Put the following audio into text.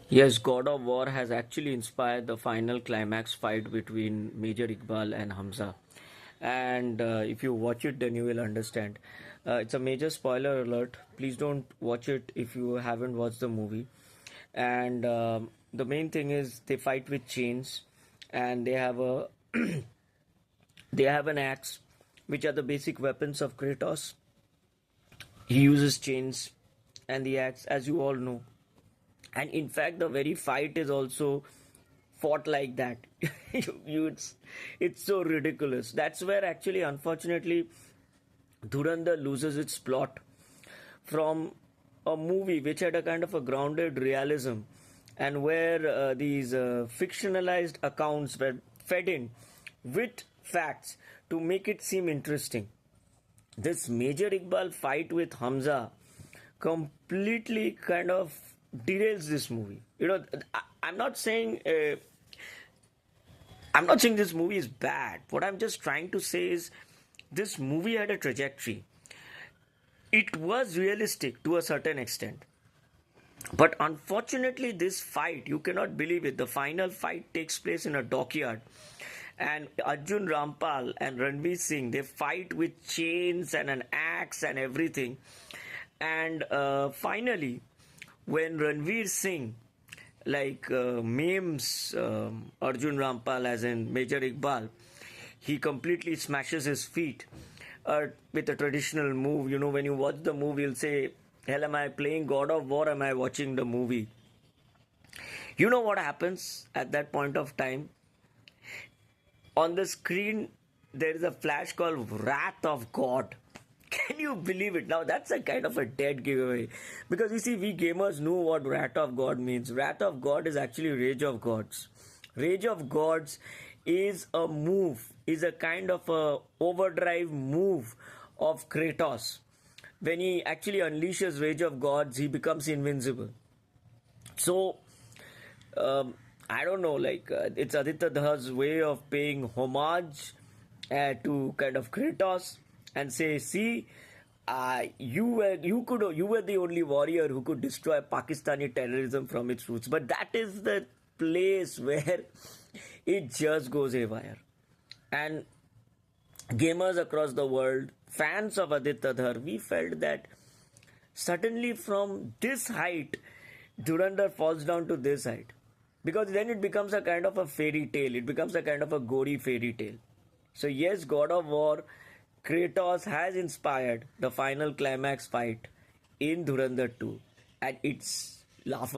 Yes, God of War has actually inspired the final climax fight between Major Iqbal and Hamza. And if you watch it, then you will understand. It's a major spoiler alert. Please don't watch it if you haven't watched the movie. And the main thing is they fight with chains, and they have a they have an axe, which are the basic weapons of Kratos. He uses chains and the axe, as you all know. And in fact, the very fight is also fought like that. It's so ridiculous. That's where actually, unfortunately, Dhurandhar loses its plot from a movie which had a kind of a grounded realism, and where these fictionalized accounts were fed in with facts to make it seem interesting. This Major Iqbal fight with Hamza completely kind of derails this movie. I'm not saying this movie is bad. What I'm just trying to say is this movie had a trajectory. It was realistic to a certain extent. But unfortunately, this fight, you cannot believe it. The final fight takes place in a dockyard. And Arjun Rampal and Ranveer Singh, they fight with chains and an axe and everything. And finally, when Ranveer Singh memes Arjun Rampal as in Major Iqbal, he completely smashes his feet with a traditional move. When you watch the movie, you'll say, hell, am I playing God of War? Am I watching the movie? You know what happens at that point of time? On the screen, there is a flash called Wrath of God. Can you believe it? Now, that's a kind of a dead giveaway. Because you see, we gamers know what Wrath of God means. Wrath of God is actually Rage of Gods. Rage of Gods is a move, is a kind of a overdrive move of Kratos. When he actually unleashes Rage of Gods, he becomes invincible. So, I don't know, it's Aditya Dha's way of paying homage to kind of Kratos and say, see, you were the only warrior who could destroy Pakistani terrorism from its roots. But that is the place where it just goes haywire. And gamers across the world, fans of Aditya Dhar, we felt that suddenly from this height, Dhurandhar falls down to this height. Because then it becomes a kind of a fairy tale. It becomes a kind of a gory fairy tale. So yes, God of War, Kratos has inspired the final climax fight in Dhurandhar 2. And it's laughable.